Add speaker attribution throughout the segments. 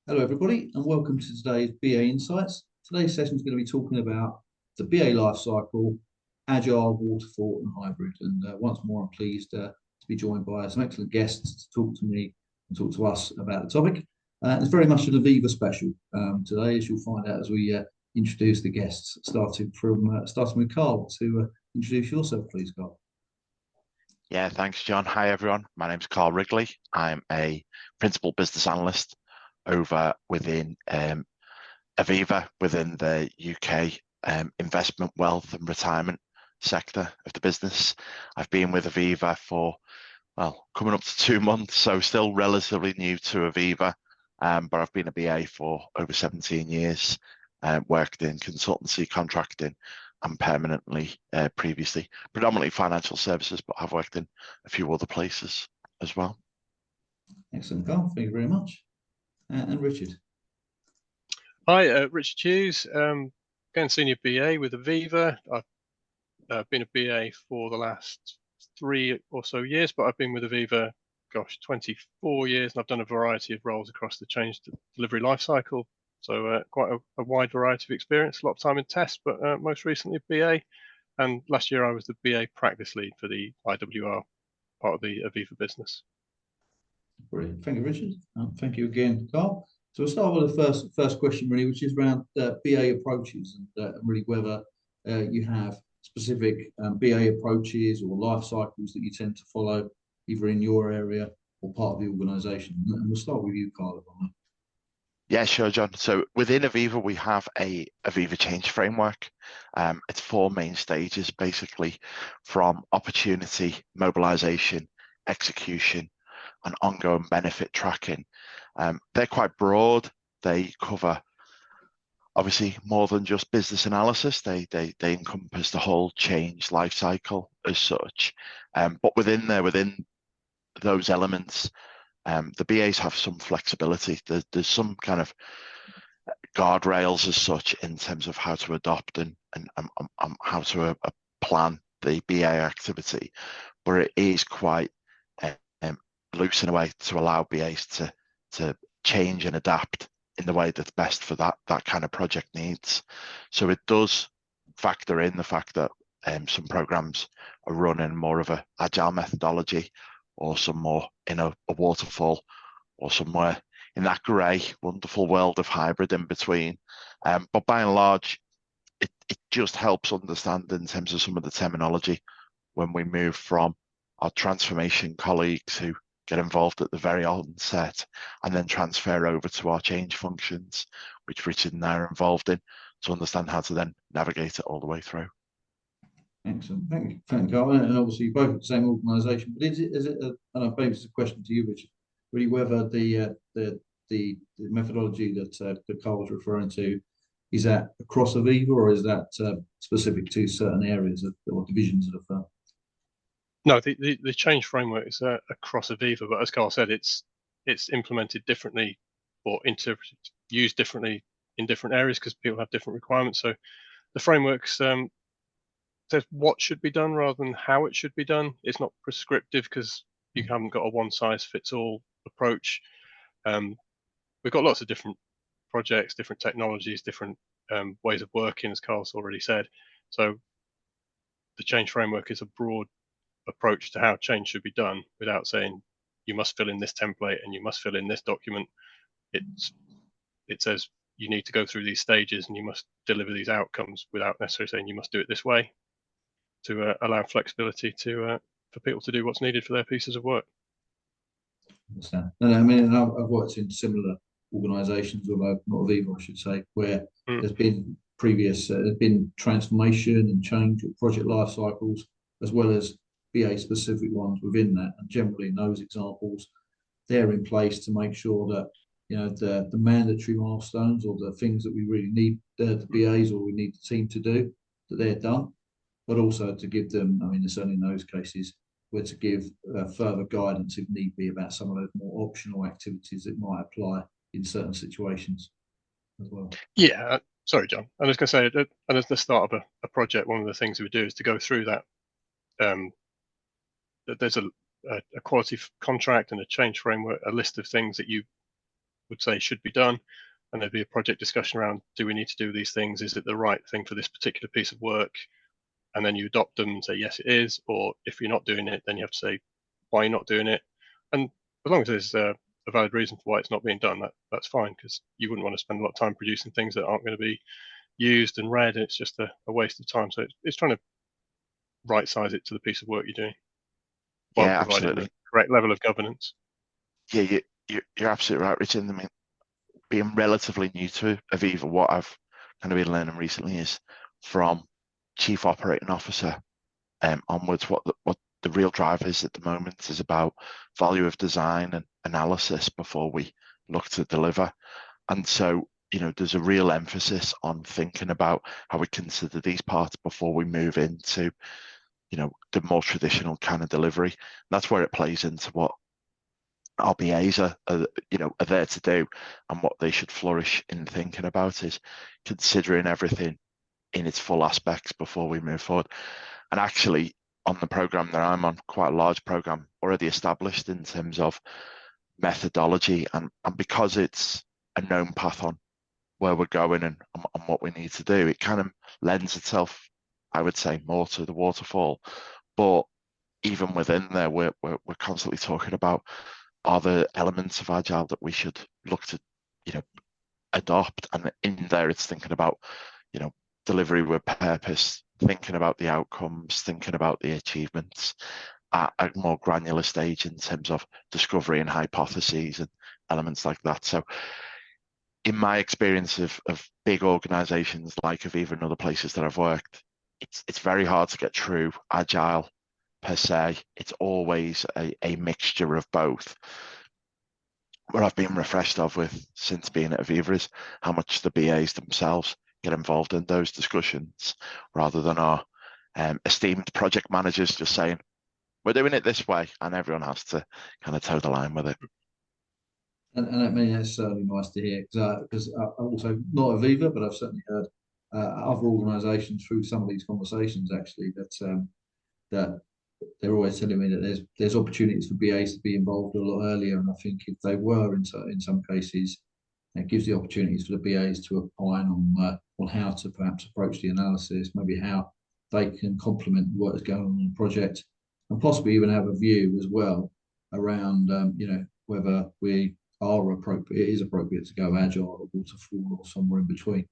Speaker 1: Hello, everybody, and welcome to today's BA Insights. Today's session is going to be talking about the BA lifecycle, Agile, Waterfall, and Hybrid. And once more, I'm pleased to be joined by some excellent guests to talk to me and talk to us about the topic. It's very much an Aviva special today, as you'll find out as we introduce the guests, starting with Carl. To introduce yourself, please, Carl.
Speaker 2: Yeah, thanks, John. Hi, everyone. My name's Carl Wrigley. I'm a principal business analyst over within Aviva, within the UK investment, wealth and retirement sector of the business. I've been with Aviva for, well, coming up to 2 months, so still relatively new to Aviva, but I've been a BA for over 17 years, worked in consultancy, contracting and permanently previously, predominantly financial services, but I've worked in a few other places as well.
Speaker 1: Excellent, Carl. Thank you very much. And Richard.
Speaker 3: Hi, Richard Hughes, again, senior BA with Aviva. I've been a BA for the last 3 or so years, but I've been with Aviva, 24 years, and I've done a variety of roles across the change delivery lifecycle. So quite a wide variety of experience, a lot of time in test, but most recently BA. And last year I was the BA practice lead for the IWR part of the Aviva business.
Speaker 1: Brilliant. Thank you, Richard. Thank you again, Carl. So we'll start with the first question, really, which is around BA approaches and really whether you have specific BA approaches or life cycles that you tend to follow, either in your area or part of the organisation. And we'll start with you, Carl.
Speaker 2: Yeah, sure, John. So within Aviva, we have a Aviva change framework. It's 4 main stages, basically, from opportunity, mobilisation, execution, and ongoing benefit tracking. They're quite broad. They cover, obviously, more than just business analysis. They encompass the whole change life cycle as such. But within those elements, the BAs have some flexibility. There's some kind of guardrails as such in terms of how to adopt and how to plan the BA activity, but it is quite loose in a way to allow BAs to change and adapt in the way that's best for that kind of project needs. So it does factor in the fact that some programs are run in more of a agile methodology, or some more in a waterfall, or somewhere in that grey, wonderful world of hybrid in between. But by and large, it just helps understand in terms of some of the terminology when we move from our transformation colleagues who get involved at the very onset and then transfer over to our change functions, which Richard and I are involved in, to understand how to then navigate it all the way through.
Speaker 1: Excellent. Thank you, Carl. And obviously, you're both at the same organisation, but is it and I believe it's a question to you, Richard, really whether the methodology that Carl was referring to, is that across Aviva, or is that specific to certain areas or divisions of the firm?
Speaker 3: No, the change framework is across Aviva, but as Carl said, it's implemented differently or interpreted, used differently in different areas because people have different requirements. So the framework's says what should be done rather than how it should be done. It's not prescriptive because you haven't got a one-size-fits-all approach. We've got lots of different projects, different technologies, different ways of working, as Carl's already said. So the change framework is a broad approach to how change should be done without saying you must fill in this template and you must fill in this document. It says you need to go through these stages and you must deliver these outcomes without necessarily saying you must do it this way, to allow flexibility for people to do what's needed for their pieces of work.
Speaker 1: Understand. No, I mean, I've worked in similar organisations, although not Aviva, I should say, where there's been transformation and change or project life cycles, as well as BA specific ones within that. And generally in those examples, they're in place to make sure that, you know, the mandatory milestones or the things that we really need the BAs or we need the team to do, that they're done, but also to give them, I mean, certainly in those cases, where to give further guidance if need be about some of those more optional activities that might apply in certain situations as well.
Speaker 3: Yeah, sorry, John. I was going to say, at the start of a project, one of the things we do is to go through that. There's a quality contract and a change framework, a list of things that you would say should be done, and there'd be a project discussion around, do we need to do these things? Is it the right thing for this particular piece of work? And then you adopt them and say, yes, it is. Or if you're not doing it, then you have to say why you're not doing it. And as long as there's a valid reason for why it's not being done, that's fine, because you wouldn't want to spend a lot of time producing things that aren't going to be used and read. It's just a waste of time. So it's trying to right size it to the piece of work you're doing while
Speaker 2: Yeah,
Speaker 3: providing
Speaker 2: absolutely.
Speaker 3: the correct level of governance.
Speaker 2: Yeah, you're absolutely right, Richard. I mean, being relatively new to Aviva, what I've kind of been learning recently is from Chief Operating Officer onwards, what the real drive is at the moment is about value of design and analysis before we look to deliver. And so, you know, there's a real emphasis on thinking about how we consider these parts before we move into, you know, the more traditional kind of delivery. And that's where it plays into what our BAs are there to do, and what they should flourish in thinking about is considering everything in its full aspects before we move forward. And actually, on the program that I'm on, quite a large program already established in terms of methodology, and because it's a known path on where we're going and what we need to do, it kind of lends itself, I would say, more to the waterfall. But even within there, we're constantly talking about, are there elements of Agile that we should look to, you know, adopt? And in there, it's thinking about, you know, delivery with purpose, thinking about the outcomes, thinking about the achievements at a more granular stage in terms of discovery and hypotheses and elements like that. So in my experience of big organizations like Aviva and other places that I've worked, it's very hard to get true Agile per se. It's always a mixture of both. What I've been refreshed of with since being at Aviva is how much the BAs themselves get involved in those discussions, rather than our esteemed project managers just saying, we're doing it this way, and everyone has to kind of toe the line with it.
Speaker 1: And I mean, that's certainly nice to hear, because I also, not Aviva, but I've certainly heard other organisations through some of these conversations actually that they're always telling me that there's opportunities for BAs to be involved a lot earlier, and I think if they were in some cases, it gives the opportunities for the BAs to opine on how to perhaps approach the analysis, maybe how they can complement what is going on in the project, and possibly even have a view as well around whether it is appropriate to go agile or waterfall or somewhere in between.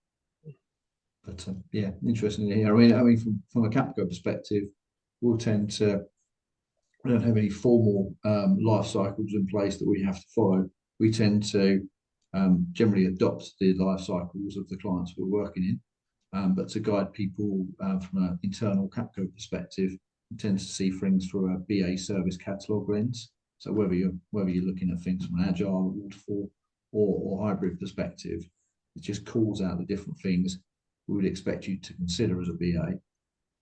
Speaker 1: But yeah, interesting to hear. I mean, from a Capco perspective, we don't have any formal life cycles in place that we have to follow. We tend to generally adopt the life cycles of the clients we're working in, but to guide people from an internal Capco perspective, we tend to see things through a BA service catalog lens. So whether you're looking at things from an agile, waterfall, or hybrid perspective, it just calls out the different things we would expect you to consider as a BA,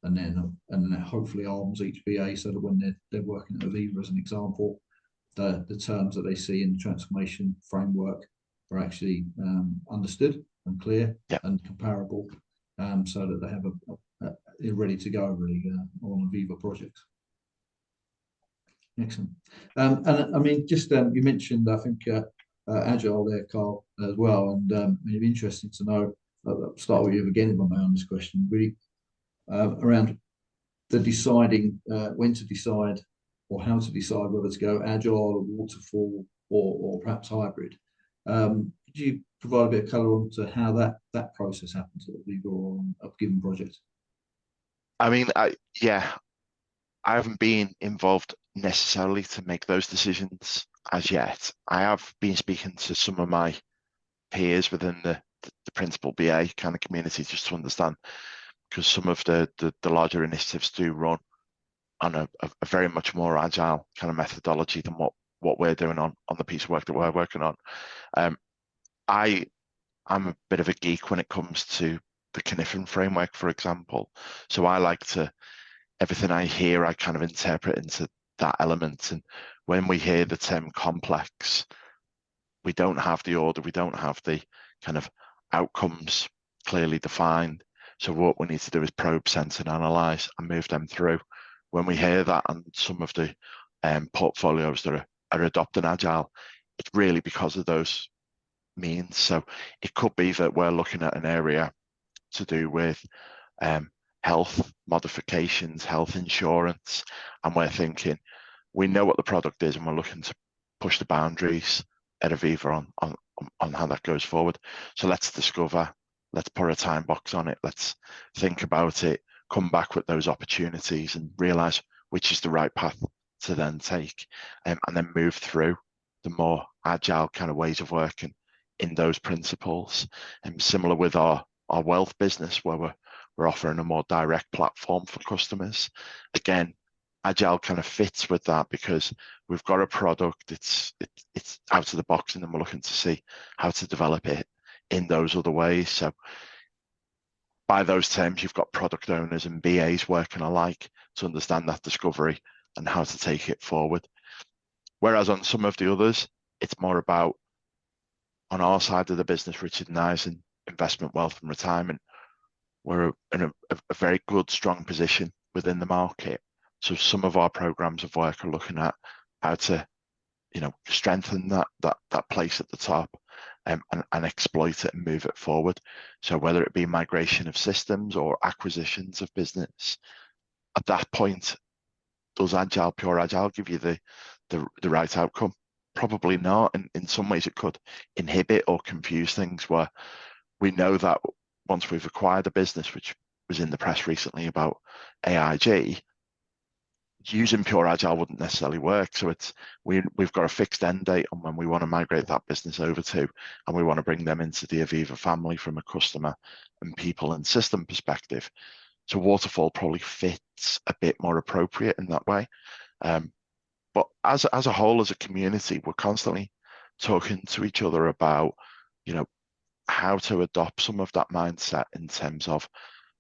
Speaker 1: and then that hopefully arms each BA so that when they're working at Aviva as an example, the terms that they see in the transformation framework are actually understood and clear,
Speaker 2: yeah,
Speaker 1: and comparable, so that they have they're ready to go really on Aviva projects. Excellent. And I mean, just you mentioned, I think, Agile there, Carl, as well, and it'd be interesting to know. I'll start with you again if I may on this question, really, around the deciding when to decide or how to decide whether to go agile or waterfall or perhaps hybrid. Could you provide a bit of colour on to how that process happens at Aviva or on a given project?
Speaker 2: I mean, I haven't been involved necessarily to make those decisions as yet. I have been speaking to some of my peers within the principal BA kind of community just to understand, because some of the larger initiatives do run on a very much more agile kind of methodology than what we're doing on the piece of work that we're working on. I'm a bit of a geek when it comes to the Cynefin framework, for example. So I like to, everything I hear, I kind of interpret into that element. And when we hear the term complex, we don't have the order, we don't have the kind of outcomes clearly defined. So what we need to do is probe, sense, and analyze and move them through. When we hear that, and some of the portfolios that are adopting Agile, it's really because of those means. So it could be that we're looking at an area to do with health modifications, health insurance, and we're thinking, we know what the product is and we're looking to push the boundaries at Aviva on how that goes forward. So let's discover, let's put a time box on it, let's think about it, come back with those opportunities and realize which is the right path to then take, and then move through the more agile kind of ways of working in those principles. And similar with our wealth business, where we're offering a more direct platform for customers. Again, agile kind of fits with that because we've got a product, it's out of the box, and then we're looking to see how to develop it in those other ways. So by those terms, you've got product owners and BAs working alike to understand that discovery and how to take it forward. Whereas on some of the others, it's more about, on our side of the business, Richard and I's in investment, wealth and retirement, we're in a very good, strong position within the market. So some of our programs of work are looking at how to, strengthen that place at the top, and exploit it and move it forward. So whether it be migration of systems or acquisitions of business, at that point, does pure agile give you the right outcome? Probably not. In some ways, it could inhibit or confuse things, where we know that once we've acquired a business, which was in the press recently about AIG, using pure agile wouldn't necessarily work. So we've got a fixed end date on when we want to migrate that business over to, and we want to bring them into the Aviva family from a customer and people and system perspective. So Waterfall probably fits a bit more appropriate in that way. But as a whole, as a community, we're constantly talking to each other about, how to adopt some of that mindset in terms of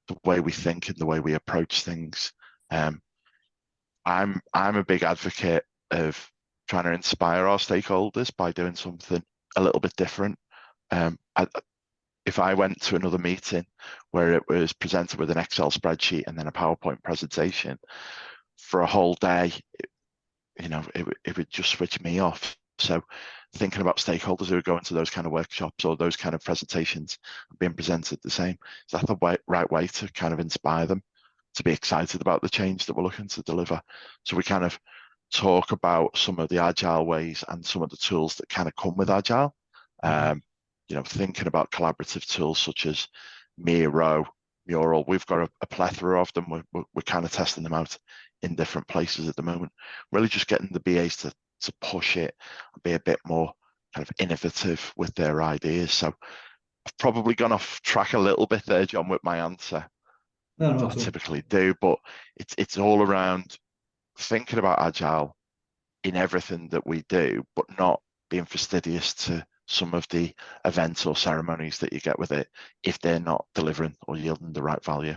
Speaker 2: the way we think and the way we approach things. I'm a big advocate of trying to inspire our stakeholders by doing something a little bit different. If I went to another meeting where it was presented with an Excel spreadsheet and then a PowerPoint presentation for a whole day, it would just switch me off. So thinking about stakeholders who are going to those kind of workshops or those kind of presentations being presented the same, is that the right way to kind of inspire them to be excited about the change that we're looking to deliver? So we kind of talk about some of the agile ways and some of the tools that kind of come with agile. Thinking about collaborative tools such as Miro, Mural. We've got a plethora of them. We're kind of testing them out in different places at the moment. Really just getting the BAs to push it and be a bit more kind of innovative with their ideas. So I've probably gone off track a little bit there, John, with my answer.
Speaker 1: No,
Speaker 2: I typically do, but it's all around thinking about agile in everything that we do, but not being fastidious to some of the events or ceremonies that you get with it if they're not delivering or yielding the right value.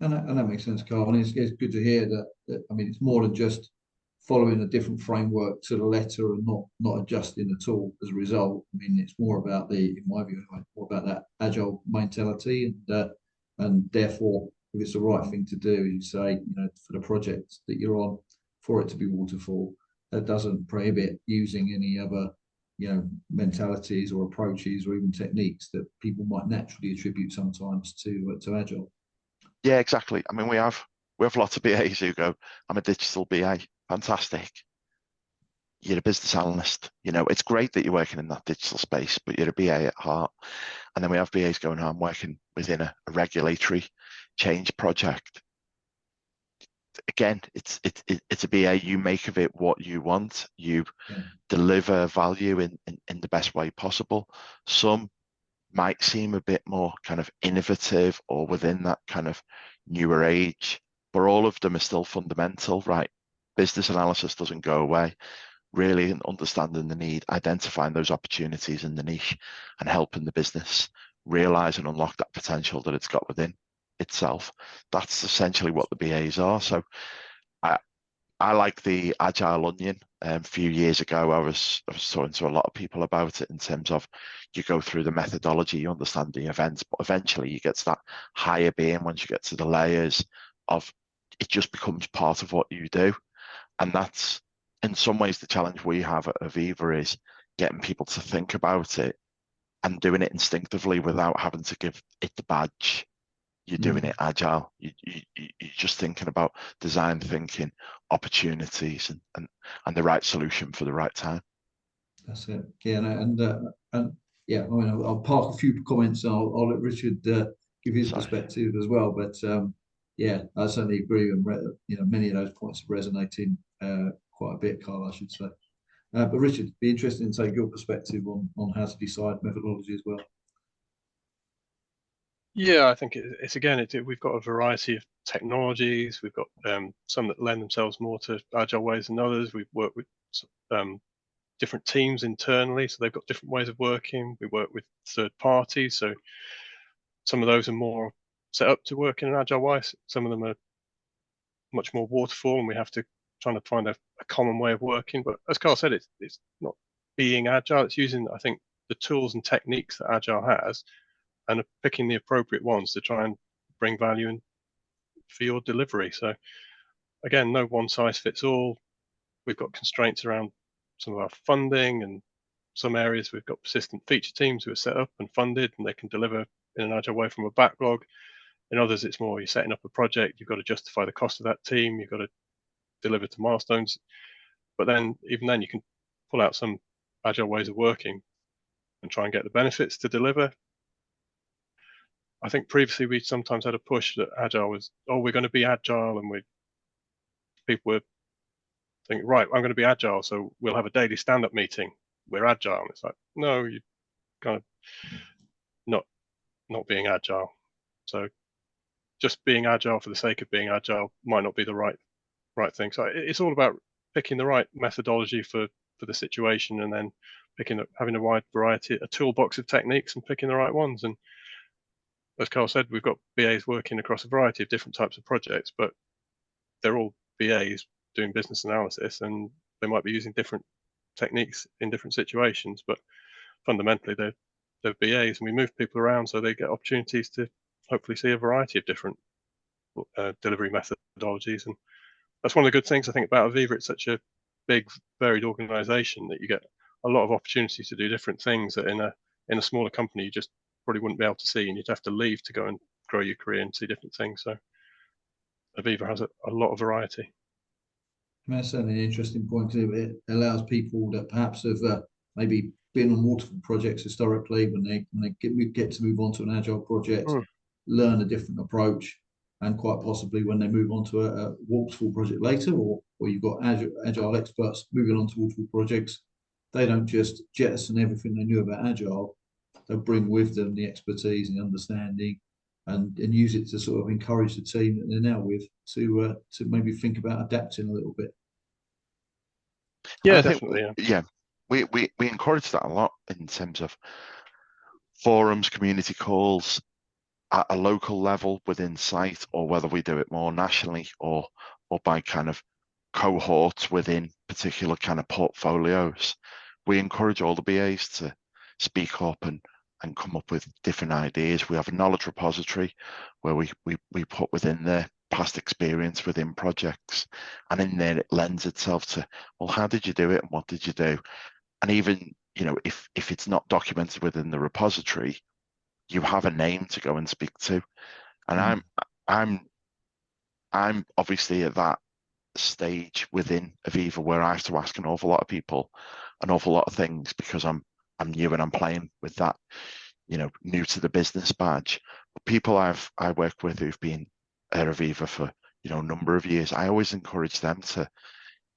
Speaker 1: And that makes sense, Carl. And it's good to hear that. I mean, it's more than just following a different framework to the letter and not adjusting at all as a result. I mean, it's more about in my view, more about that agile mentality, and therefore, if it's the right thing to do, you say, for the project that you're on, for it to be waterfall, that doesn't prohibit using any other, mentalities or approaches or even techniques that people might naturally attribute sometimes to agile.
Speaker 2: Yeah, exactly. I mean, we have lots of BAs who go, I'm a digital BA. Fantastic. You're a business analyst. It's great that you're working in that digital space, but you're a BA at heart. And then we have BAs going, I'm working within a regulatory change project. Again, it's a BA. You make of it what you want. You deliver value in the best way possible. Some might seem a bit more kind of innovative or within that kind of newer age, but all of them are still fundamental, right? Business analysis doesn't go away. Really understanding the need, identifying those opportunities in the niche and helping the business realize and unlock that potential that it's got within itself. That's essentially what the BAs are. So I like the Agile Onion. A few years ago, I was talking to a lot of people about it in terms of you go through the methodology, you understand the events, but eventually you get to that higher being once you get to the layers of it just becomes part of what you do. And that's in some ways the challenge we have at Aviva is getting people to think about it and doing it instinctively without having to give it the badge. You're doing it agile. You're just thinking about design thinking, opportunities, and the right solution for the right time.
Speaker 1: That's it. Yeah, and yeah, I mean, I'll park a few comments. I'll let Richard give his perspective as well. But yeah, I certainly agree. And many of those points are resonating quite a bit, Carl, I should say. But Richard, be interested in take your perspective on how to decide methodology as well.
Speaker 3: Yeah, I think we've got a variety of technologies. We've got some that lend themselves more to agile ways than others. We've worked with different teams internally, so they've got different ways of working. We work with third parties, so some of those are more set up to work in an agile way. Some of them are much more waterfall, and we have to try to find a common way of working. But as Carl said, it's not being agile. It's using, I think, the tools and techniques that agile has, and picking the appropriate ones to try and bring value in for your delivery. So again, no one size fits all. We've got constraints around some of our funding, and some areas we've got persistent feature teams who are set up and funded, and they can deliver in an agile way from a backlog. In others, it's more you're setting up a project, you've got to justify the cost of that team, you've got to deliver to milestones. But then, even then, you can pull out some agile ways of working and try and get the benefits to deliver. I think previously we sometimes had a push that agile was, we're going to be agile, and people were thinking, right, I'm going to be agile, so we'll have a daily stand-up meeting. We're agile. And it's like, no, you're kind of not being agile. So just being agile for the sake of being agile might not be the right thing. So it's all about picking the right methodology for the situation, and then having a wide variety, a toolbox of techniques, and picking the right ones. And as Carl said, we've got BAs working across a variety of different types of projects, but they're all BAs doing business analysis, and they might be using different techniques in different situations, but fundamentally they're BAs, and we move people around so they get opportunities to hopefully see a variety of different delivery methodologies. And that's one of the good things I think about Aviva. It's such a big, varied organization that you get a lot of opportunities to do different things that in a smaller company you just probably wouldn't be able to see, and you'd have to leave to go and grow your career and see different things. So Aviva has a lot of variety.
Speaker 1: That's certainly an interesting point too. It allows people that perhaps have maybe been on waterfall projects historically, when they get to move on to an agile project, learn a different approach, and quite possibly when they move on to a waterfall project later, or you've got agile experts moving on to waterfall projects, they don't just jettison everything they knew about agile. They'll bring with them the expertise and the understanding, and use it to sort of encourage the team that they're now with to maybe think about adapting a little bit.
Speaker 3: Yeah, definitely.
Speaker 2: We encourage that a lot in terms of forums, community calls at a local level within site, or whether we do it more nationally or by kind of cohorts within particular kind of portfolios. We encourage all the BAs to speak up and come up with different ideas. We have a knowledge repository where we put within their past experience within projects, and in there it lends itself to, well, how did you do it and what did you do? And even, if it's not documented within the repository, you have a name to go and speak to. And I'm obviously at that stage within Aviva where I have to ask an awful lot of people an awful lot of things, because I'm new and I'm playing with that, new to the business badge. But people I work with who've been at Aviva for, a number of years, I always encourage them to,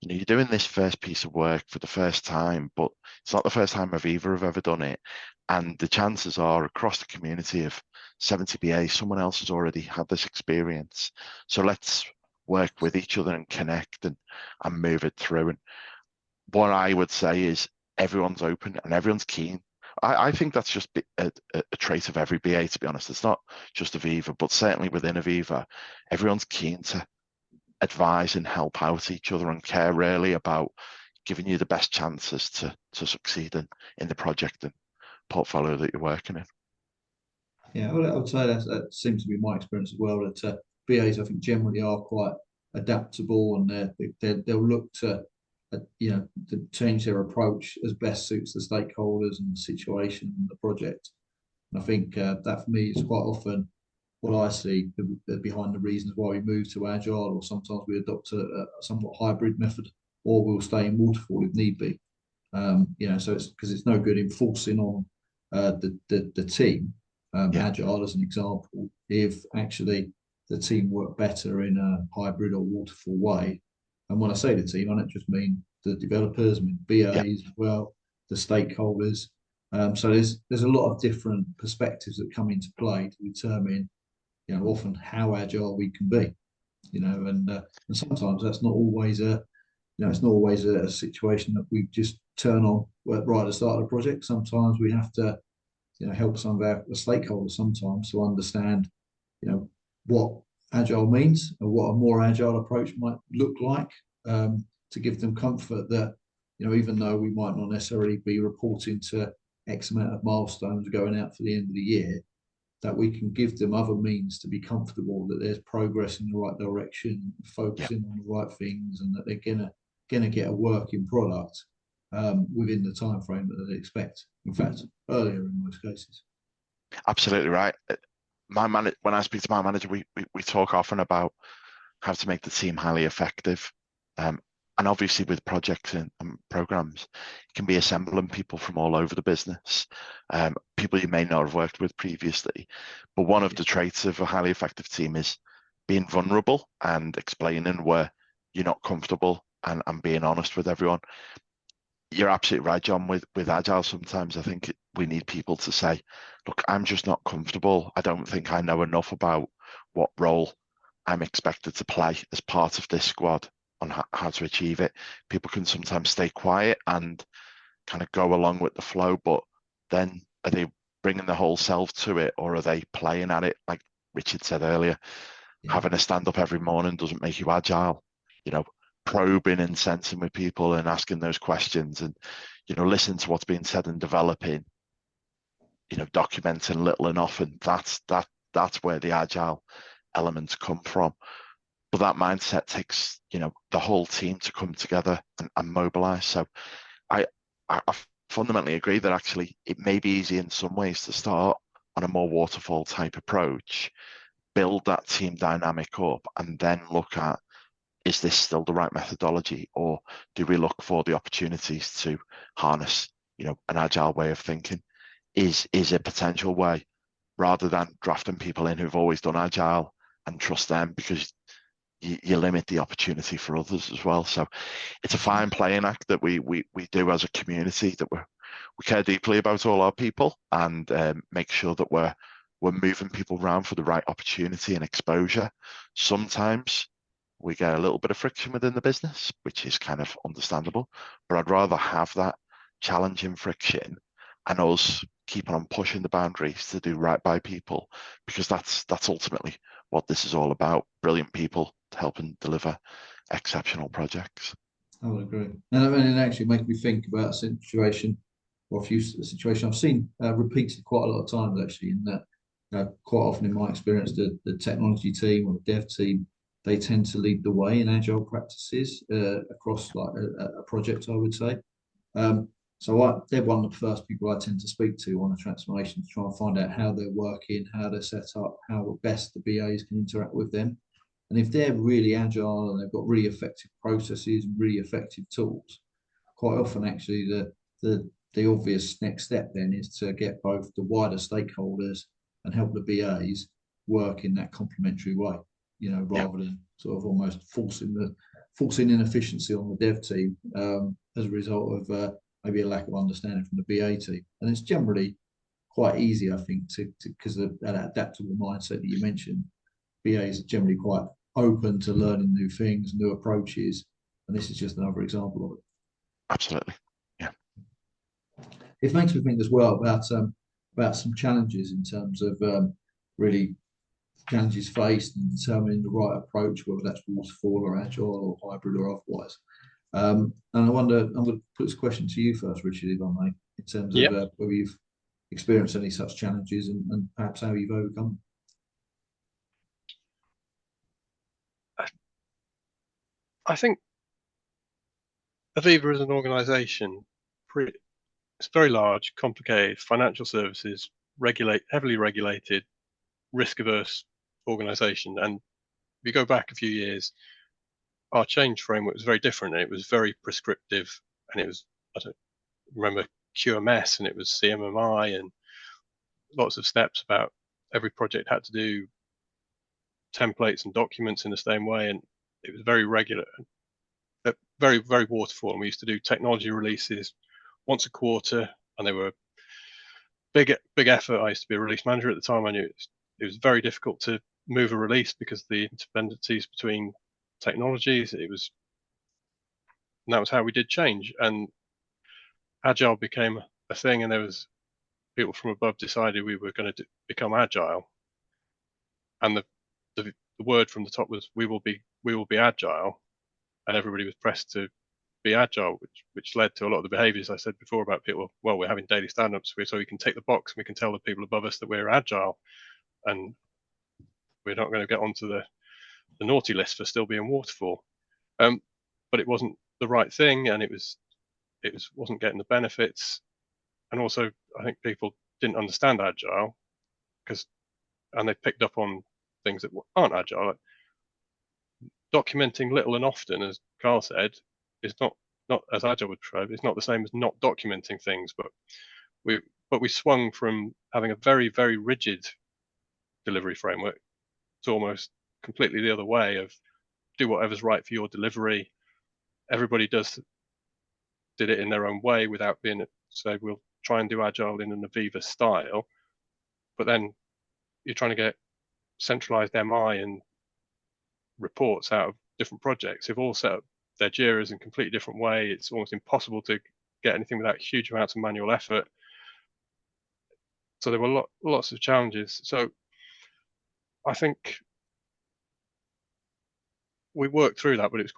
Speaker 2: you're doing this first piece of work for the first time, but it's not the first time Aviva have ever done it. And the chances are across the community of 70 BA, someone else has already had this experience. So let's work with each other and connect and move it through. And what I would say is everyone's open and everyone's keen. I think that's just a trait of every BA, to be honest. It's not just Aviva, but certainly within Aviva, everyone's keen to advise and help out each other and care really about giving you the best chances to succeed in the project and portfolio that you're working in.
Speaker 1: Yeah, I would say that seems to be my experience as well, that BAs I think generally are quite adaptable, and they'll look to to change their approach as best suits the stakeholders and the situation and the project. And I think that for me is quite often what I see behind the reasons why we move to Agile, or sometimes we adopt a somewhat hybrid method, or we'll stay in Waterfall if need be. So it's because it's no good enforcing on the team, Agile as an example, if actually the team work better in a hybrid or Waterfall way. And when I say the team, I don't just mean the developers, I mean BAs as well, the stakeholders. So there's a lot of different perspectives that come into play to determine, often how agile we can be, and sometimes that's not always it's not always a situation that we just turn on right at the start of the project. Sometimes we have to, help some of our stakeholders sometimes to understand, what agile means and what a more agile approach might look like, to give them comfort that, even though we might not necessarily be reporting to X amount of milestones going out for the end of the year, that we can give them other means to be comfortable that there's progress in the right direction, focusing on the right things, and that they're gonna get a working product within the time frame that they expect. In fact, earlier in most cases.
Speaker 2: Absolutely right. When I speak to my manager, we talk often about how to make the team highly effective. And obviously with projects and programs, you can be assembling people from all over the business, people you may not have worked with previously. But one of the traits of a highly effective team is being vulnerable and explaining where you're not comfortable, and being honest with everyone. You're absolutely right, John. With Agile, sometimes I think we need people to say, look, I'm just not comfortable. I don't think I know enough about what role I'm expected to play as part of this squad on how to achieve it. People can sometimes stay quiet and kind of go along with the flow, but then are they bringing the whole self to it, or are they playing at it? Like Richard said earlier, having a stand up every morning doesn't make you agile. Probing and sensing with people and asking those questions, and listening to what's being said and developing, documenting little and often. That's where the agile elements come from. But that mindset takes the whole team to come together and mobilize. So I fundamentally agree that actually it may be easy in some ways to start on a more waterfall type approach, build that team dynamic up, and then look at, is this still the right methodology, or do we look for the opportunities to harness, an agile way of thinking? Is a potential way, rather than drafting people in who've always done agile and trust them, because you limit the opportunity for others as well. So it's a fine playing act that we do as a community, that we care deeply about all our people, and make sure that we're moving people around for the right opportunity and exposure. Sometimes we get a little bit of friction within the business, which is kind of understandable, but I'd rather have that challenging friction and us keeping on pushing the boundaries to do right by people, because that's ultimately what this is all about. Brilliant people helping deliver exceptional projects.
Speaker 1: I would agree. And I mean, it actually makes me think about a situation, or a few situations I've seen repeated quite a lot of times, actually, in that quite often in my experience, the technology team or the dev team, they tend to lead the way in agile practices across like a project, I would say. So they're one of the first people I tend to speak to on a transformation, to try and find out how they're working, how they're set up, how best the BAs can interact with them. And if they're really agile and they've got really effective processes and really effective tools, quite often actually the obvious next step then is to get both the wider stakeholders and help the BAs work in that complementary way, rather than sort of almost forcing inefficiency on the dev team as a result of maybe a lack of understanding from the BA team. And it's generally quite easy, I think, because of that adaptable mindset that you mentioned. BAs are generally quite open to learning new things, new approaches, and this is just another example of it.
Speaker 2: Absolutely, yeah.
Speaker 1: It makes me think as well about some challenges in terms of really challenges faced in determining the right approach, whether that's waterfall or agile or hybrid or otherwise. And I wonder, I'm going to put this question to you first, Richard, if I may, in terms of whether you've experienced any such challenges and perhaps how you've overcome them.
Speaker 3: I think Aviva as an organisation, it's very large, complicated, financial services, heavily regulated, risk-averse organisation. And if you go back a few years, our change framework was very different. It was very prescriptive, and it was, I don't remember, QMS, and it was CMMI, and lots of steps about every project had to do templates and documents in the same way, and it was very regular, very, very waterfall. And we used to do technology releases once a quarter, and they were big effort. I used to be a release manager at the time. I knew it was very difficult to move a release because of the interdependencies between technologies. And that was how we did change. And Agile became a thing, and there was people from above decided we were going to become Agile. And the word from the top was we will be Agile, and everybody was pressed to be Agile, which led to a lot of the behaviours I said before about people. Well, we're having daily stand-ups, so we can tick the box and we can tell the people above us that we're Agile, and we're not going to get onto the naughty list for still being waterfall. But it wasn't the right thing, and it wasn't getting the benefits. And also, I think people didn't understand Agile and they picked up on things that aren't Agile. Like documenting little and often, as Carl said, is not as Agile would describe. It's not the same as not documenting things, but we swung from having a very, very rigid delivery framework to almost completely the other way of do whatever's right for your delivery. Everybody did it in their own way without being, so we'll try and do Agile in an Aviva style, but then you're trying to get centralized MI and reports out of different projects. They've all set up their JIRAs in a completely different way. It's almost impossible to get anything without huge amounts of manual effort. So there were lots of challenges. So I think we worked through that, but it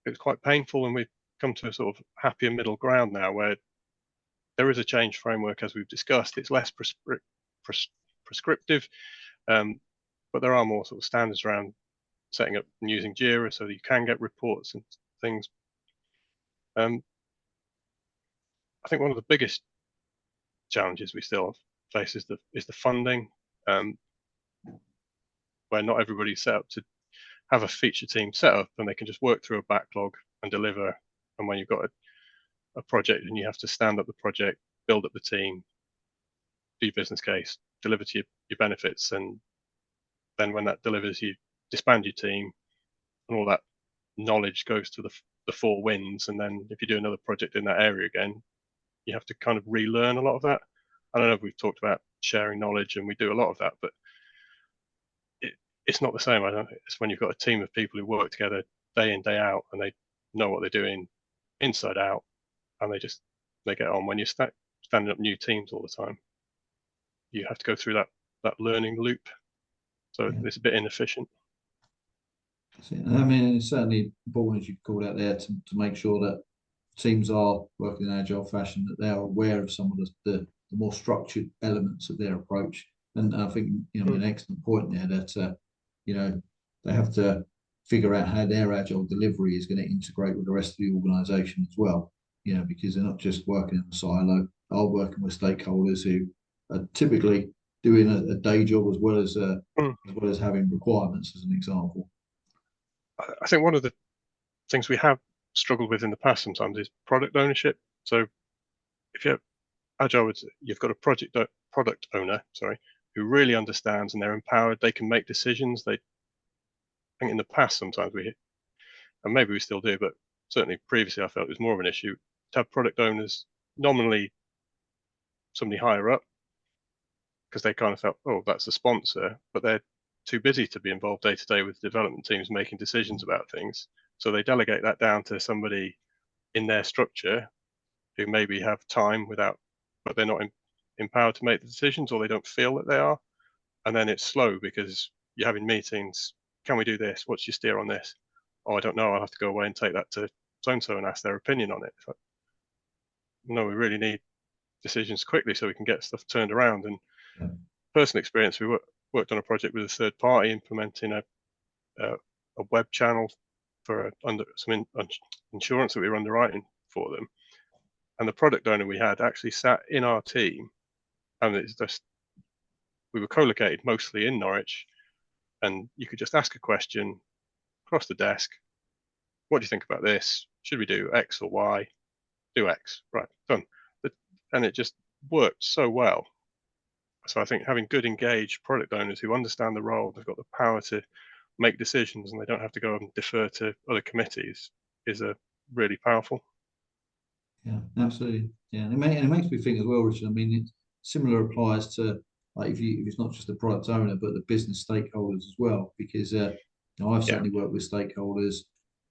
Speaker 3: was quite painful, and we've come to a sort of happier middle ground now where there is a change framework, as we've discussed. It's less prescriptive, but there are more sort of standards around setting up and using JIRA so that you can get reports and things. I think one of the biggest challenges we still face is the funding, where not everybody's set up to have a feature team set up and they can just work through a backlog and deliver. And when you've got a project and you have to stand up the project, build up the team, do your business case, deliver to your benefits, and then when that delivers, you disband your team, and all that knowledge goes to the four winds. And then if you do another project in that area again, you have to kind of relearn a lot of that. I don't know if we've talked about sharing knowledge, and we do a lot of that, but it's not the same. I don't. It's when you've got a team of people who work together day in, day out, and they know what they're doing inside out, and they get on. When you're standing up new teams all the time, you have to go through that learning loop. So it's a bit inefficient.
Speaker 1: I mean, it's certainly important, as you called out there, to make sure that teams are working in an agile fashion, that they are aware of some of the more structured elements of their approach. And I think, an excellent point there that, they have to figure out how their agile delivery is going to integrate with the rest of the organization as well, because they're not just working in a silo, are working with stakeholders who are typically doing a day job as well as having requirements, as an example.
Speaker 3: I think one of the things we have struggled with in the past sometimes is product ownership. So if you're agile, you've got a product owner, who really understands, and they're empowered. They can make decisions. I think in the past sometimes and maybe we still do, but certainly previously I felt it was more of an issue to have product owners nominally somebody higher up, because they kind of felt, oh, that's the sponsor, but they're too busy to be involved day to day with development teams making decisions about things. So they delegate that down to somebody in their structure who maybe have time but they're not empowered to make the decisions, or they don't feel that they are. And then it's slow because you're having meetings. Can we do this? What's your steer on this? Oh, I don't know. I'll have to go away and take that to so-and-so and ask their opinion on it. Like, no, we really need decisions quickly so we can get stuff turned around. And personal experience, we worked on a project with a third party implementing a web channel for some insurance that we were underwriting. for them. And the product owner we had actually sat in our team, and it's just, we were co-located mostly in Norwich, and you could just ask a question across the desk. What do you think about this? Should we do X or Y? Do X, right, done. And it just worked so well. So I think having good engaged product owners who understand the role, they've got the power to make decisions, and they don't have to go and defer to other committees, is a really powerful.
Speaker 1: Yeah, absolutely. Yeah, and it makes me think as well, Richard. I mean, similar applies to, like, if it's not just the product owner, but the business stakeholders as well. Because I've certainly worked with stakeholders,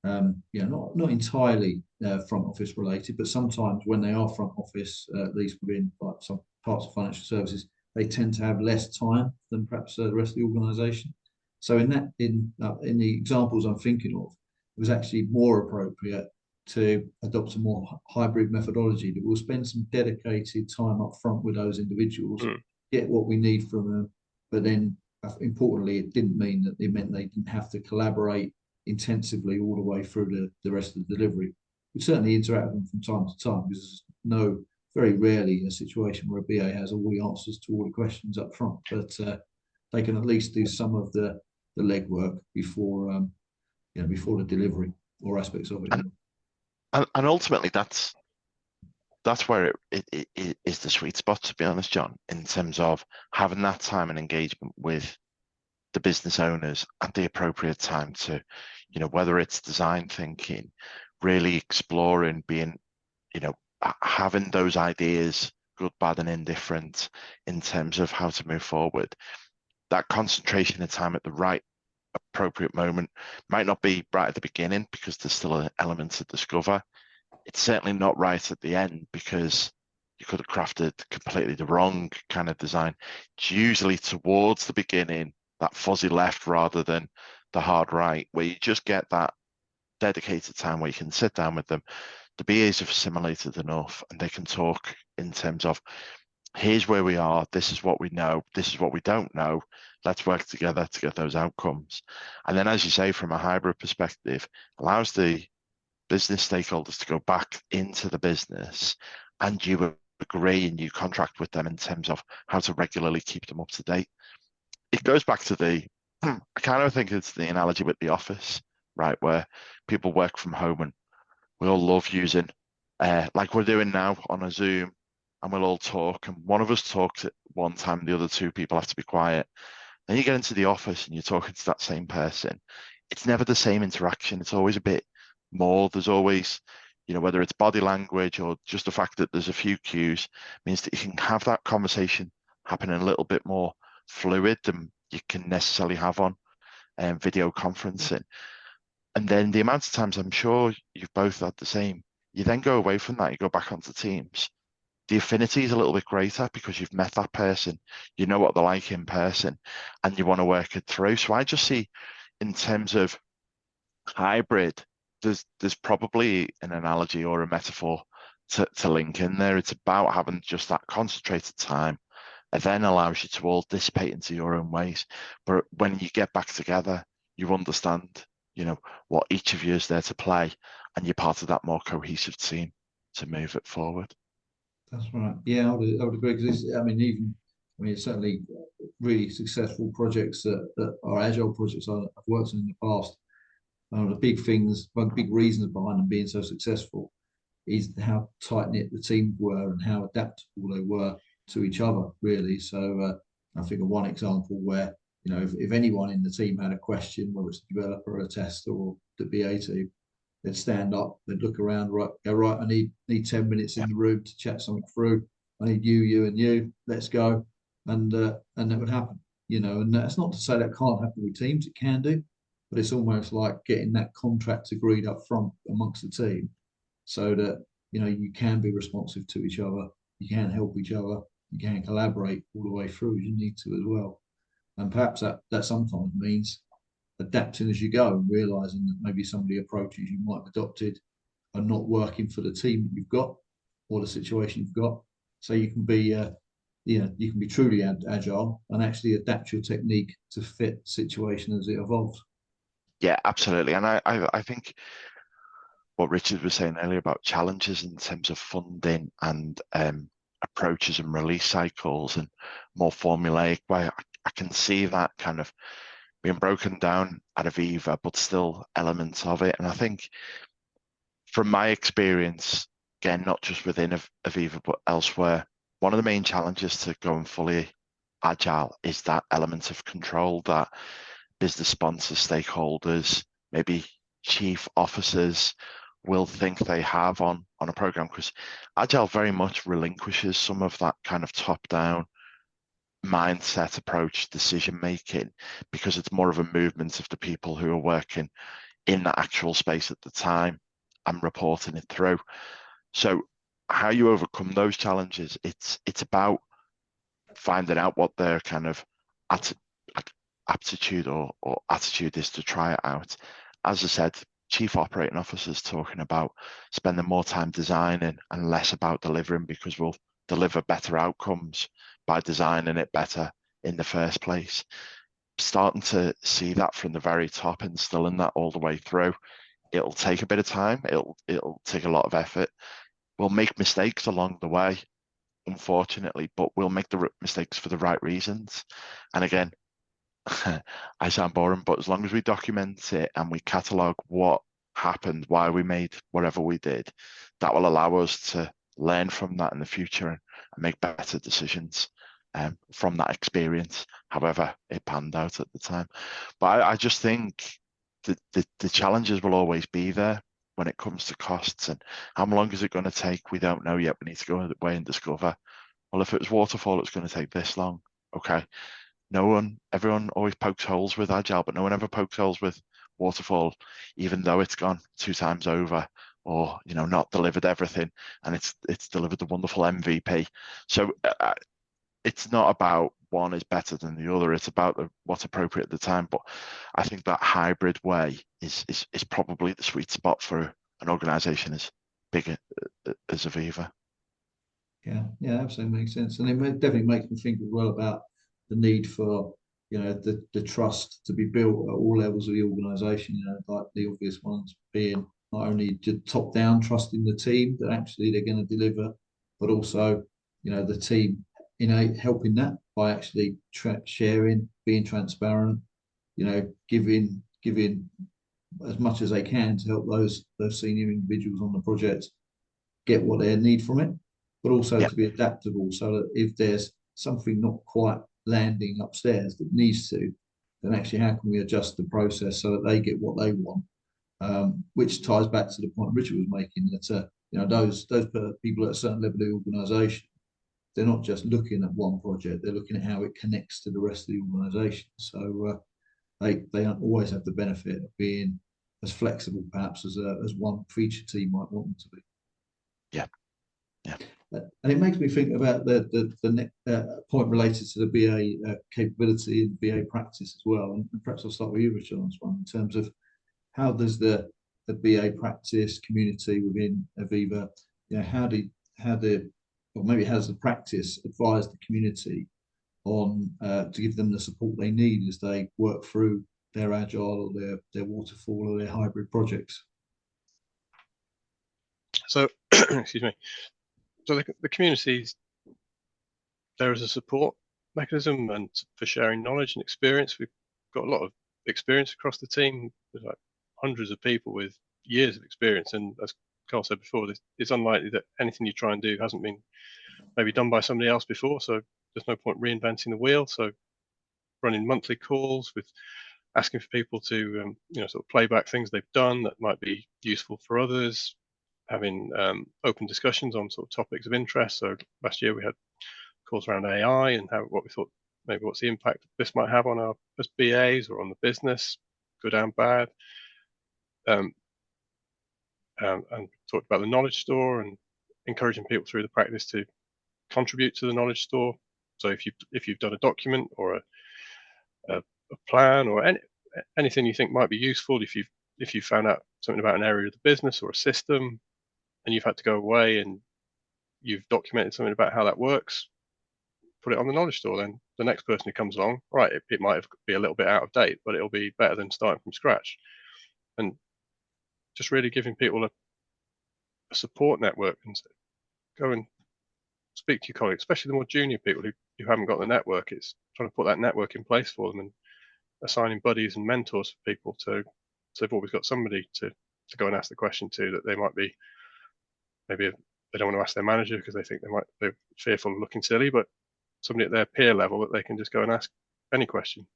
Speaker 1: not entirely front office related, but sometimes when they are front office, at least within like some parts of financial services, they tend to have less time than perhaps the rest of the organisation. So in the examples I'm thinking of, it was actually more appropriate to adopt a more hybrid methodology that will spend some dedicated time up front with those individuals, get what we need from them, but then importantly, it didn't mean that it meant they didn't have to collaborate intensively all the way through the rest of the delivery. We certainly interact with them from time to time, because there's very rarely a situation where a BA has all the answers to all the questions up front, but they can at least do some of the legwork before the delivery or aspects of it.
Speaker 2: And ultimately, that's where it is the sweet spot, to be honest, John, in terms of having that time and engagement with the business owners at the appropriate time to, whether it's design thinking, really exploring, being, having those ideas, good, bad, and indifferent, in terms of how to move forward. That concentration of time at the right appropriate moment might not be right at the beginning, because there's still an element to discover. It's certainly not right at the end, because you could have crafted completely the wrong kind of design. It's usually towards the beginning, that fuzzy left rather than the hard right, where you just get that dedicated time where you can sit down with them. The BAs have assimilated enough, and they can talk in terms of, here's where we are, this is what we know, this is what we don't know, let's work together to get those outcomes. And then, as you say, from a hybrid perspective, allows the business stakeholders to go back into the business, and you agree and you contract with them in terms of how to regularly keep them up to date. It goes back to I kind of think it's the analogy with the office, right, where people work from home, and we all love using, like we're doing now on a Zoom, and we'll all talk, and one of us talks at one time, the other two people have to be quiet. Then you get into the office and you're talking to that same person. It's never the same interaction. It's always a bit more. There's always, whether it's body language or just the fact that there's a few cues, means that you can have that conversation happening a little bit more fluid than you can necessarily have on video conferencing. And then the amount of times, I'm sure you've both had the same, you then go away from that, you go back onto Teams. The affinity is a little bit greater because you've met that person, you know what they're like in person, and you want to work it through. So I just see, in terms of hybrid, there's probably an analogy or a metaphor to link in there. It's about having just that concentrated time. It then allows you to all dissipate into your own ways. But when you get back together, you understand, what each of you is there to play, and you're part of that more cohesive team to move it forward.
Speaker 1: That's right. Yeah, I would agree. Because it's certainly really successful projects that are agile projects I've worked on in the past. One of the big reasons behind them being so successful is how tight knit the teams were and how adaptable they were to each other, really. So I think of one example where, if anyone in the team had a question, whether it's a developer or a tester or the BA team, they'd stand up, they'd look around, I need 10 minutes in the room to chat something through. I need you, and you, let's go. And that would happen, and that's not to say that can't happen with teams, it can do, but it's almost like getting that contract agreed up front amongst the team, so that, you can be responsive to each other, you can help each other, you can collaborate all the way through as you need to as well. And perhaps that sometimes means adapting as you go, and realizing that maybe some of the approaches you might have adopted are not working for the team that you've got or the situation you've got. So you can be, you can be truly agile and actually adapt your technique to fit the situation as it evolves.
Speaker 2: Yeah, absolutely. And I think what Richard was saying earlier about challenges in terms of funding and approaches and release cycles and more formulaic way. I can see that kind of being broken down at Aviva, but still elements of it. And I think from my experience, again, not just within Aviva, but elsewhere, one of the main challenges to going fully agile is that element of control that business sponsors, stakeholders, maybe chief officers will think they have on a program, because agile very much relinquishes some of that kind of top-down mindset approach decision making, because it's more of a movement of the people who are working in that actual space at the time and reporting it through. So how you overcome those challenges, it's about finding out what their kind of aptitude or attitude is to try it out. As I said, chief operating officers talking about spending more time designing and less about delivering, because we'll deliver better outcomes by designing it better in the first place. Starting to see that from the very top, instilling that all the way through. It'll take a bit of time. It'll take a lot of effort. We'll make mistakes along the way, unfortunately, but we'll make the mistakes for the right reasons. And again, I sound boring, but as long as we document it and we catalogue what happened, why we made whatever we did, that will allow us to learn from that in the future and make better decisions from that experience, however it panned out at the time. But I just think the challenges will always be there when it comes to costs, and how long is it going to take? We don't know yet. We need to go away and discover. Well, if it was Waterfall, it's going to take this long. Okay. Everyone always pokes holes with Agile, but no one ever pokes holes with Waterfall, even though it's gone 2 times over, or not delivered everything, and it's delivered the wonderful MVP. So it's not about one is better than the other. It's about what's appropriate at the time. But I think that hybrid way is probably the sweet spot for an organisation as big as Aviva.
Speaker 1: Yeah, absolutely makes sense, and it definitely makes me think as well about the need for the trust to be built at all levels of the organisation. Like the obvious ones being not only top down trusting the team that actually they're going to deliver, but also the team helping that by actually sharing, being transparent, giving as much as they can to help those senior individuals on the project get what they need from it, but also to be adaptable, so that if there's something not quite landing upstairs that needs to, then actually how can we adjust the process so that they get what they want, which ties back to the point Richard was making, that those people at a certain level of the organisation, they're not just looking at one project, they're looking at how it connects to the rest of the organisation. So they don't always have the benefit of being as flexible perhaps as one feature team might want them to be.
Speaker 2: Yeah.
Speaker 1: And it makes me think about the point related to the BA capability and BA practice as well. And perhaps I'll start with you, Richard, on this one, in terms of how does the BA practice community within Aviva, or maybe has the practice advised the community on to give them the support they need as they work through their agile or their waterfall or their hybrid projects?
Speaker 3: So, excuse me. So the communities, there is a support mechanism and for sharing knowledge and experience. We've got a lot of experience across the team. There's like hundreds of people with years of experience, and as Carl said before, it's unlikely that anything you try and do hasn't been maybe done by somebody else before. So there's no point reinventing the wheel. So running monthly calls with asking for people to sort of play back things they've done that might be useful for others, having open discussions on sort of topics of interest. So last year we had calls around AI and what we thought, maybe what's the impact this might have on our as BAs or on the business, good and bad. And talked about the knowledge store and encouraging people through the practice to contribute to the knowledge store. So if you've done a document or a plan or anything you think might be useful, if you found out something about an area of the business or a system, and you've had to go away and you've documented something about how that works, put it on the knowledge store. Then the next person who comes along, right, it might be a little bit out of date, but it'll be better than starting from scratch. And just really giving people a support network and go and speak to your colleagues, especially the more junior people who haven't got the network. It's trying to put that network in place for them and assigning buddies and mentors for people so they've always got somebody to go and ask the question to, that they might be, maybe they don't want to ask their manager because they're fearful of looking silly, but somebody at their peer level that they can just go and ask any question.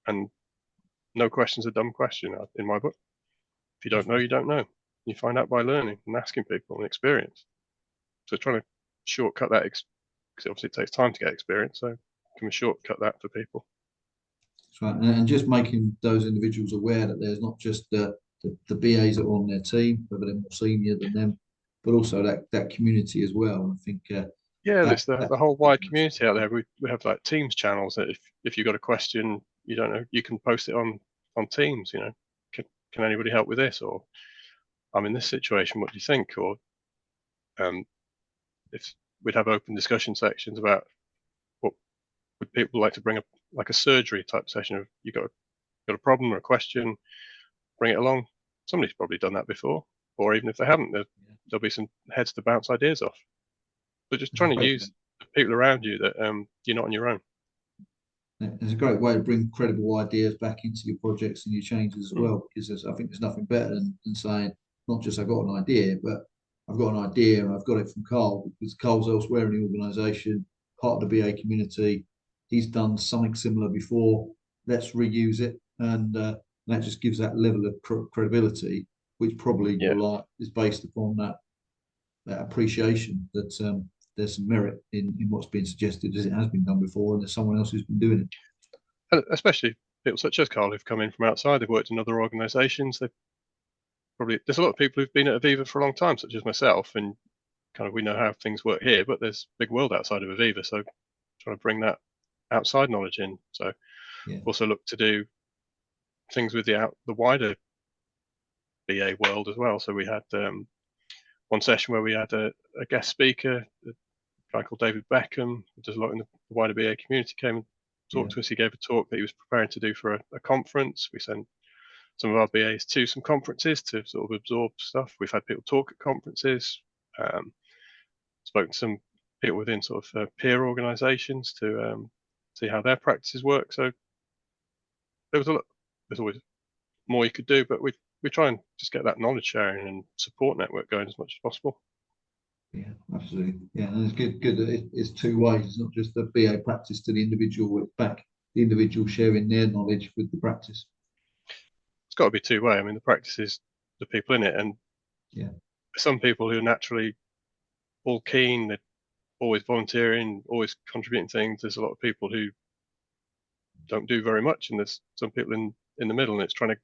Speaker 3: And no question's a dumb question in my book. If you don't know, you don't know. You find out by learning and asking people and experience. So trying to shortcut that, because obviously it takes time to get experience, so can we shortcut that for people?
Speaker 1: That's right, and just making those individuals aware that there's not just the BAs that are on their team, whether they're more senior than them, but also that community as well. I think
Speaker 3: there's the whole wide community out there. We have like Teams channels that if you've got a question you don't know, you can post it on Teams. You know, can anybody help with this? Or I'm in this situation, what do you think? Or if we'd have open discussion sections about what would people like to bring up, like a surgery type session of you got a problem or a question, bring it along. Somebody's probably done that before, or even if they haven't, there'll be some heads to bounce ideas off. But just trying to use the people around you that you're not on your own.
Speaker 1: It's a great way to bring credible ideas back into your projects and your changes as well, because I think there's nothing better than saying, not just I've got an idea, but I've got an idea and I've got it from Carl, because Carl's elsewhere in the organisation, part of the BA community. He's done something similar before. Let's reuse it, and that just gives that level of credibility, which probably is based upon that appreciation that there's some merit in what's been suggested, as it has been done before, and there's someone else who's been doing it.
Speaker 3: And especially people such as Carl who've come in from outside, they've worked in other organisations. There's a lot of people who've been at Aviva for a long time, such as myself, and kind of we know how things work here, but there's a big world outside of Aviva, so trying to bring that outside knowledge in. So also look to do things with the wider BA world as well. So we had one session where we had a guest speaker, a guy called David Beckham, who does a lot in the wider BA community, came and talked to us. He gave a talk that he was preparing to do for a conference. We sent some of our BAs to some conferences to sort of absorb stuff. We've had people talk at conferences, spoken to some people within sort of peer organisations to see how their practices work. So there's always more you could do, but we try and just get that knowledge sharing and support network going as much as possible.
Speaker 1: Yeah, absolutely. Yeah, and it's good that it's two ways. It's not just the BA practice to the individual, it's back the individual sharing their knowledge with the practice.
Speaker 3: It's got to be two-way. I mean, the practice is the people in it, and some people who are naturally all keen, they're always volunteering, always contributing things. There's a lot of people who don't do very much, and there's some people in the middle, and it's trying to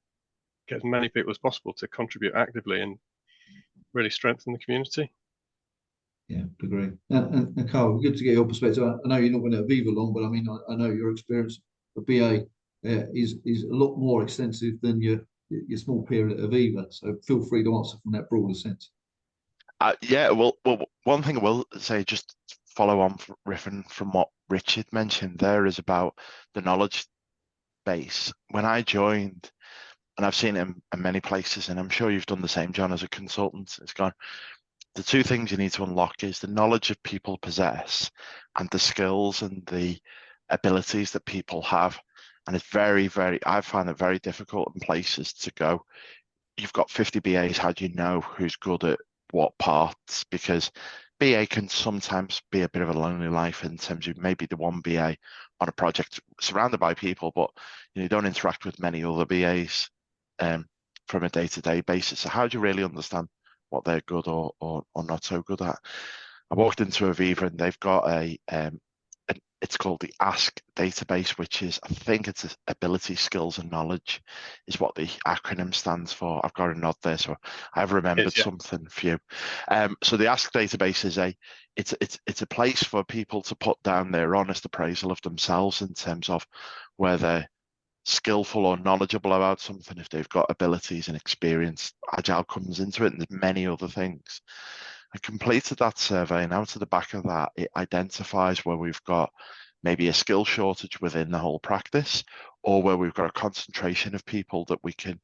Speaker 3: get as many people as possible to contribute actively and really strengthen the community.
Speaker 1: Yeah, agree. And Carl, good to get your perspective. I know you're not going to Aviva long, but I mean, I know your experience of BA is a lot more extensive than your small period at Aviva. So feel free to answer from that broader sense.
Speaker 2: Well, one thing I will say, just follow on riffing from what Richard mentioned there, is about the knowledge base. When I joined, and I've seen it in many places, and I'm sure you've done the same, John, as a consultant, it's gone, the two things you need to unlock is the knowledge of people possess and the skills and the abilities that people have. And it's very, I find it very difficult in places to go, you've got 50 BAs, how do you know who's good at what parts? Because BA can sometimes be a bit of a lonely life in terms of maybe the one BA on a project surrounded by people, but you don't interact with many other BAs from a day-to-day basis. So how do you really understand what they're good or not so good at? I walked into Aviva and they've got it's called the Ask database, which is, I think it's ability, skills and knowledge is what the acronym stands for. I've got a nod there, so I've remembered something for you. So the Ask database is it's a place for people to put down their honest appraisal of themselves in terms of where they're skillful or knowledgeable about something, if they've got abilities and experience. Agile comes into it, and there's many other things. I completed that survey, and out of the back of that, it identifies where we've got maybe a skill shortage within the whole practice, or where we've got a concentration of people that we can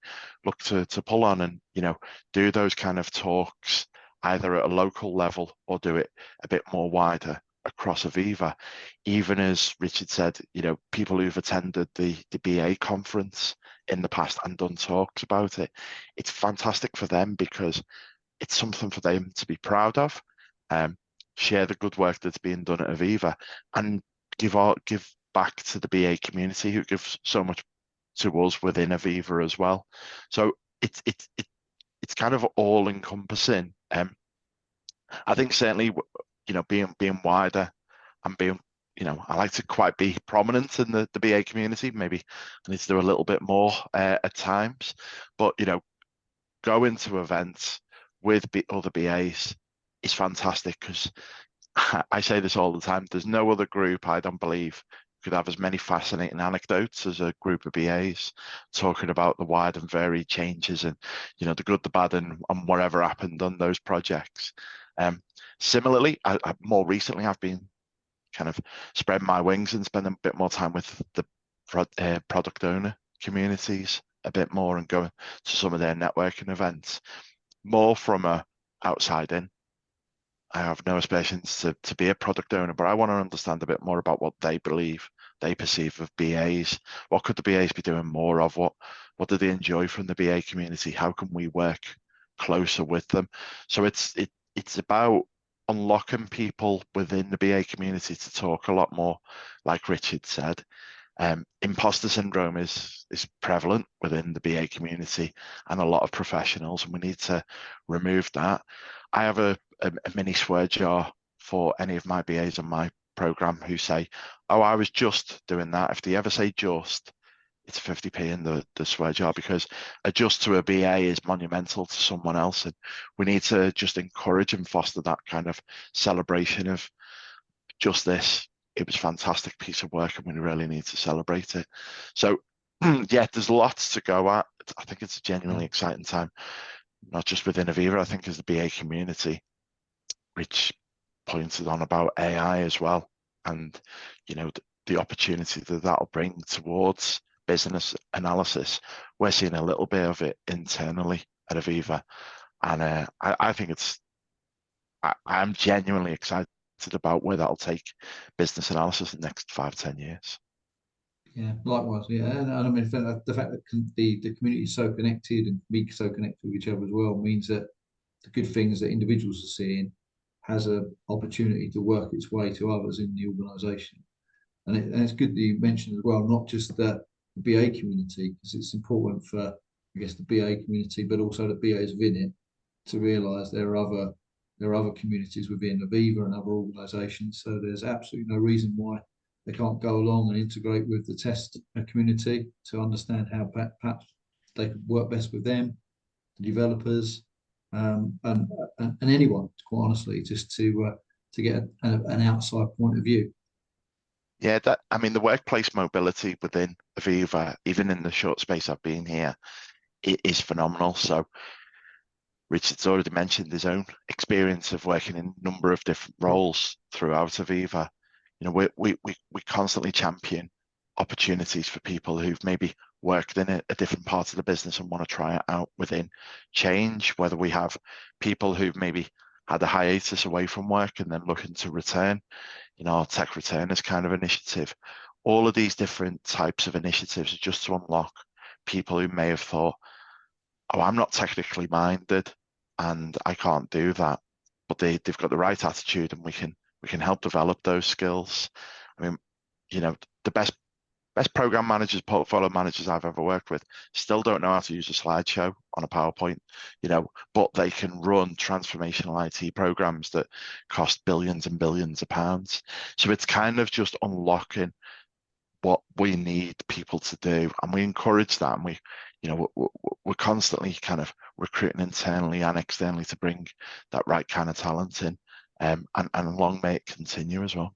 Speaker 2: look to pull on and, you know, do those kind of talks either at a local level or do it a bit more wider across Aviva. Even as Richard said, you know, people who've attended the BA conference in the past and done talks about it, it's fantastic for them because it's something for them to be proud of, share the good work that's being done at Aviva, and give back to the BA community who gives so much to us within Aviva as well. So it's kind of all encompassing. I think certainly, you know, being wider and being, you know, I like to quite be prominent in the BA community. Maybe I need to do a little bit more at times, but, you know, going to events with other BAs is fantastic because I say this all the time. There's no other group, I don't believe, could have as many fascinating anecdotes as a group of BAs talking about the wide and varied changes and, you know, the good, the bad, and whatever happened on those projects. Similarly, I more recently I've been kind of spreading my wings and spending a bit more time with the product owner communities a bit more and going to some of their networking events, more from a outside in. I have no aspirations to be a product owner, but I want to understand a bit more about what they believe, they perceive of BAs. What could the BAs be doing more of? What do they enjoy from the BA community? How can we work closer with them? So it's about unlocking people within the BA community to talk a lot more, like Richard said. Imposter syndrome is prevalent within the BA community and a lot of professionals, and we need to remove that. I have a mini swear jar for any of my BAs on my program who say, oh, I was just doing that. If they ever say just, it's 50p in the swear jar, because a just to a BA is monumental to someone else, and we need to just encourage and foster that kind of celebration of just this. It was a fantastic piece of work and we really need to celebrate it. So yeah, there's lots to go at. I think it's a genuinely exciting time, not just within Aviva, I think as the BA community. Rich pointed on about AI as well, and you know the opportunity that that'll bring towards business analysis. We're seeing a little bit of it internally at Aviva, and I think I'm genuinely excited about where that'll take business analysis in the next 5-10 years.
Speaker 1: Yeah, likewise. Yeah, and I mean the fact that the community is so connected and be so connected with each other as well means that the good things that individuals are seeing has an opportunity to work its way to others in the organisation. And it's good that you mentioned as well, not just the BA community, because it's important for, I guess, the BA community, but also the BAs within it to realise there are other communities within Aviva and other organisations. So there's absolutely no reason why they can't go along and integrate with the test community to understand how perhaps they could work best with them, the developers, and anyone, quite honestly, just to get an outside point of view.
Speaker 2: Yeah, that, I mean, the workplace mobility within Aviva, even in the short space I've been here, it is phenomenal. So Richard's already mentioned his own experience of working in a number of different roles throughout Aviva. You know, we constantly champion opportunities for people who've maybe worked in a different part of the business and want to try it out within change, whether we have people who've maybe had a hiatus away from work and then looking to return, you know, our tech returners kind of initiative. All of these different types of initiatives are just to unlock people who may have thought, oh, I'm not technically minded and I can't do that, but they've got the right attitude and we can help develop those skills. I mean, you know, the best program managers, portfolio managers I've ever worked with still don't know how to use a slideshow on a PowerPoint, you know, but they can run transformational IT programs that cost billions and billions of pounds. So it's kind of just unlocking what we need people to do, and we encourage that, and we, you know, we're constantly kind of recruiting internally and externally to bring that right kind of talent in, and long may it continue as well.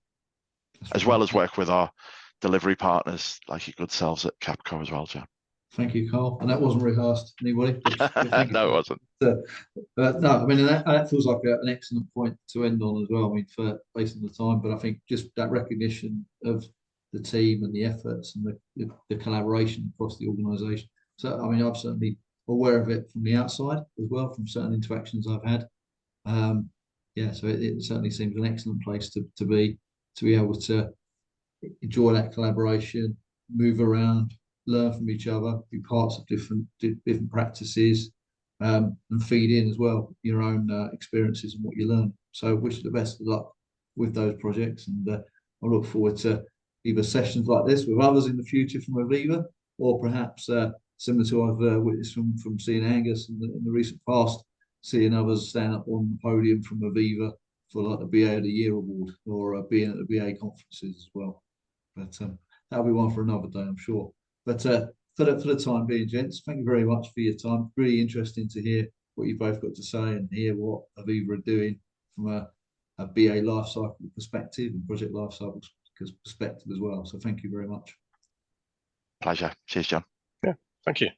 Speaker 2: As well as work with our delivery partners like your good selves at Capco as well, John.
Speaker 1: Thank you, Carl. And that wasn't rehearsed, anybody?
Speaker 2: No, it wasn't.
Speaker 1: No, I mean, that feels like an excellent point to end on as well. I mean, based on the time, but I think just that recognition of the team and the efforts and the collaboration across the organisation. So, I mean, I'm certainly aware of it from the outside as well, from certain interactions I've had. Yeah, so it certainly seems an excellent place to be able to enjoy that collaboration, move around, learn from each other, be parts of different practices, and feed in as well your own experiences and what you learn. So wish you the best of luck with those projects, and I look forward to either sessions like this with others in the future from Aviva, or perhaps similar to I've witnessed from seeing Angus in the recent past, seeing others stand up on the podium from Aviva for like the BA of the Year award, or being at the BA conferences as well. But that'll be one for another day, I'm sure. But for the time being, gents, thank you very much for your time. Really interesting to hear what you both got to say and hear what Aviva are doing from a BA lifecycle perspective and project lifecycle perspective as well. So thank you very much.
Speaker 2: Pleasure. Cheers, John.
Speaker 3: Yeah, thank you.